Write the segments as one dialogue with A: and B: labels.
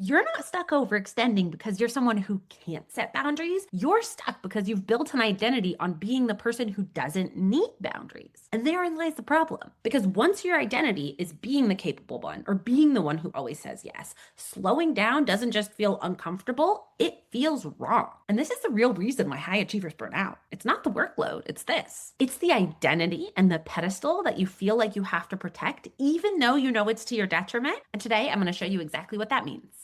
A: You're not stuck overextending because you're someone who can't set boundaries. You're stuck because you've built an identity on being the person who doesn't need boundaries. And therein lies the problem. Because once your identity is being the capable one or being the one who always says yes, slowing down doesn't just feel uncomfortable, it feels wrong. And this is the real reason why high achievers burn out. It's not the workload, it's this. It's the identity and the pedestal that you feel like you have to protect, even though you know it's to your detriment. And today I'm going to show you exactly what that means.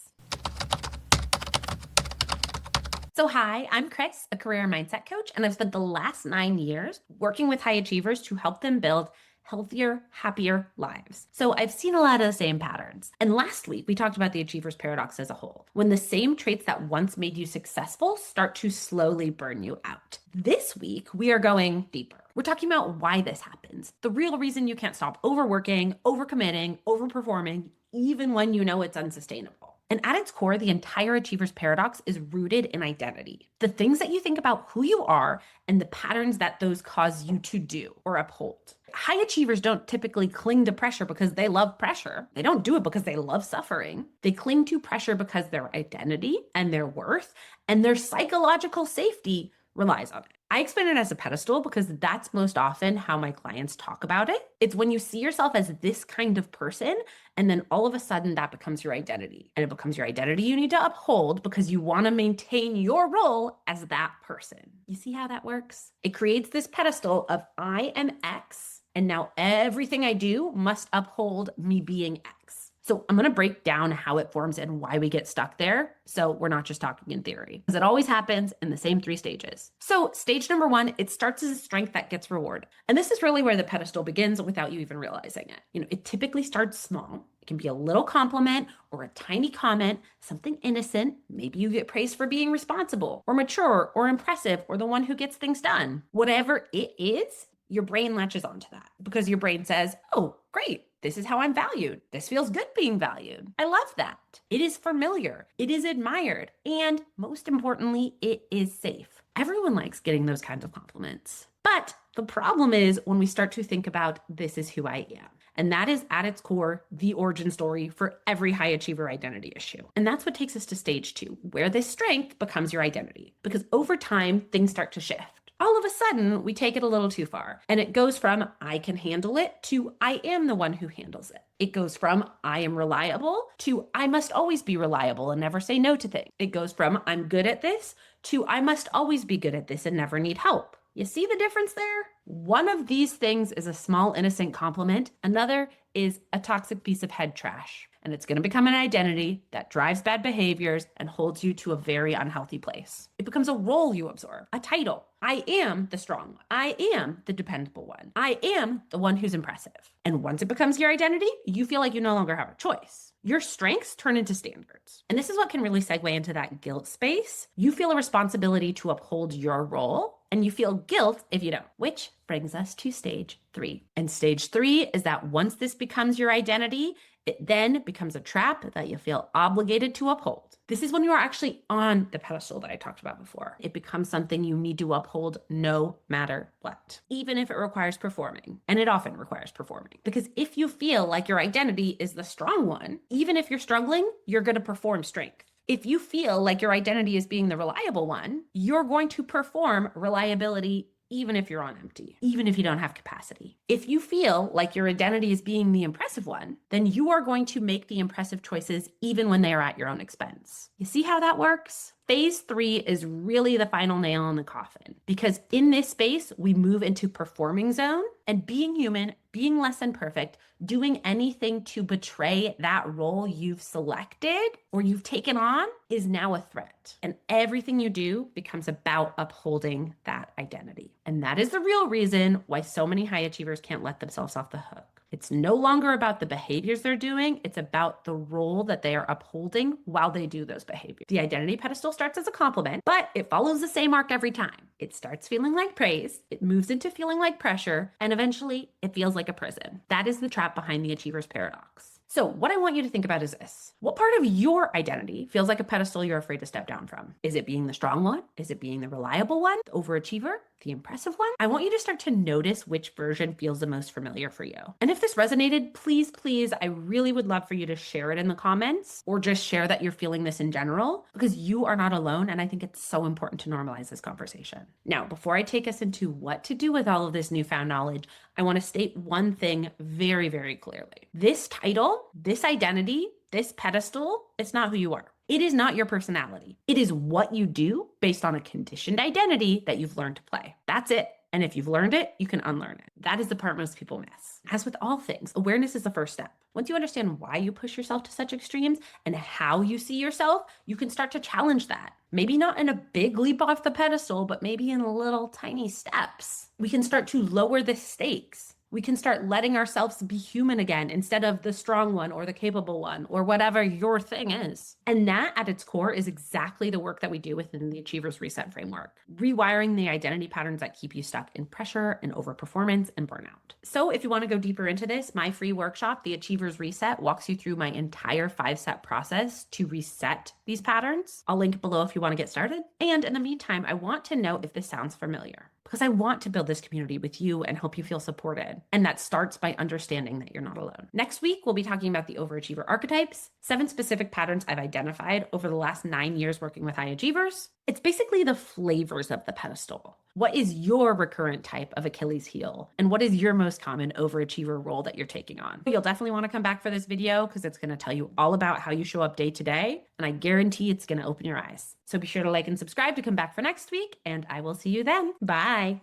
A: So hi, I'm Chris, a career mindset coach, and I've spent the last 9 years working with high achievers to help them build healthier, happier lives. So I've seen a lot of the same patterns. And last week, we talked about the achiever's paradox as a whole, when the same traits that once made you successful start to slowly burn you out. This week, we are going deeper. We're talking about why this happens, the real reason you can't stop overworking, overcommitting, overperforming, even when you know it's unsustainable. And at its core, the entire achiever's paradox is rooted in identity. The things that you think about who you are and the patterns that those cause you to do or uphold. High achievers don't typically cling to pressure because they love pressure. They don't do it because they love suffering. They cling to pressure because their identity and their worth and their psychological safety relies on it. I explain it as a pedestal because that's most often how my clients talk about it. It's when you see yourself as this kind of person, and then all of a sudden that becomes your identity. And it becomes your identity you need to uphold because you want to maintain your role as that person. You see how that works? It creates this pedestal of I am X, and now everything I do must uphold me being X. So I'm going to break down how it forms and why we get stuck there. So we're not just talking in theory, because it always happens in the same 3 stages. So stage number 1, it starts as a strength that gets rewarded. And this is really where the pedestal begins without you even realizing it. It typically starts small. It can be a little compliment or a tiny comment, something innocent. Maybe you get praised for being responsible or mature or impressive or the one who gets things done. Whatever it is, your brain latches onto that because your brain says, oh, great. This is how I'm valued. This feels good being valued. I love that. It is familiar. It is admired. And most importantly, it is safe. Everyone likes getting those kinds of compliments. But the problem is when we start to think about this is who I am. And that is at its core, the origin story for every high achiever identity issue. And that's what takes us to stage 2, where this strength becomes your identity. Because over time, things start to shift. All of a sudden, we take it a little too far. And it goes from I can handle it to I am the one who handles it. It goes from I am reliable to I must always be reliable and never say no to things. It goes from I'm good at this to I must always be good at this and never need help. You see the difference there? One of these things is a small innocent compliment. Another is a toxic piece of head trash. And it's going to become an identity that drives bad behaviors and holds you to a very unhealthy place. It becomes a role you absorb, a title. I am the strong one. I am the dependable one. I am the one who's impressive. And once it becomes your identity, you feel like you no longer have a choice. Your strengths turn into standards. And this is what can really segue into that guilt space. You feel a responsibility to uphold your role, and you feel guilt if you don't, which brings us to stage 3. And stage 3 is that once this becomes your identity, it then becomes a trap that you feel obligated to uphold. This is when you are actually on the pedestal that I talked about before. It becomes something you need to uphold no matter what, even if it requires performing. And it often requires performing. Because if you feel like your identity is the strong one, even if you're struggling, you're going to perform strength. If you feel like your identity is being the reliable one, you're going to perform reliability even if you're on empty, even if you don't have capacity. If you feel like your identity is being the impressive one, then you are going to make the impressive choices even when they are at your own expense. You see how that works? Phase 3 is really the final nail in the coffin because in this space, we move into performing zone and being human, being less than perfect, doing anything to betray that role you've selected or you've taken on is now a threat. And everything you do becomes about upholding that identity. And that is the real reason why so many high achievers can't let themselves off the hook. It's no longer about the behaviors they're doing. It's about the role that they are upholding while they do those behaviors. The identity pedestal starts as a compliment, but it follows the same arc every time. It starts feeling like praise, it moves into feeling like pressure, and eventually it feels like a prison. That is the trap behind the achiever's paradox. So what I want you to think about is this. What part of your identity feels like a pedestal you're afraid to step down from? Is it being the strong one? Is it being the reliable one, the overachiever, the impressive one, I want you to start to notice which version feels the most familiar for you. And if this resonated, please, I really would love for you to share it in the comments or just share that you're feeling this in general, because you are not alone. And I think it's so important to normalize this conversation. Now, before I take us into what to do with all of this newfound knowledge, I want to state one thing very, very clearly. This title, this identity, this pedestal, it's not who you are. It is not your personality. It is what you do based on a conditioned identity that you've learned to play. That's it. And if you've learned it, you can unlearn it. That is the part most people miss. As with all things, awareness is the first step. Once you understand why you push yourself to such extremes and how you see yourself, you can start to challenge that. Maybe not in a big leap off the pedestal, but maybe in little tiny steps. We can start to lower the stakes. We can start letting ourselves be human again instead of the strong one or the capable one or whatever your thing is. And that at its core is exactly the work that we do within the Achievers Reset framework, rewiring the identity patterns that keep you stuck in pressure and overperformance and burnout. So if you want to go deeper into this, my free workshop, the Achievers Reset, walks you through my entire 5-step process to reset these patterns. I'll link below if you want to get started. And in the meantime, I want to know if this sounds familiar, because I want to build this community with you and help you feel supported. And that starts by understanding that you're not alone. Next week, we'll be talking about the overachiever archetypes, 7 specific patterns I've identified over the last 9 years working with high achievers. It's basically the flavors of the pedestal. What is your recurrent type of Achilles heel? And what is your most common overachiever role that you're taking on? You'll definitely want to come back for this video because it's going to tell you all about how you show up day to day. And I guarantee it's going to open your eyes. So be sure to like and subscribe to come back for next week. And I will see you then. Bye.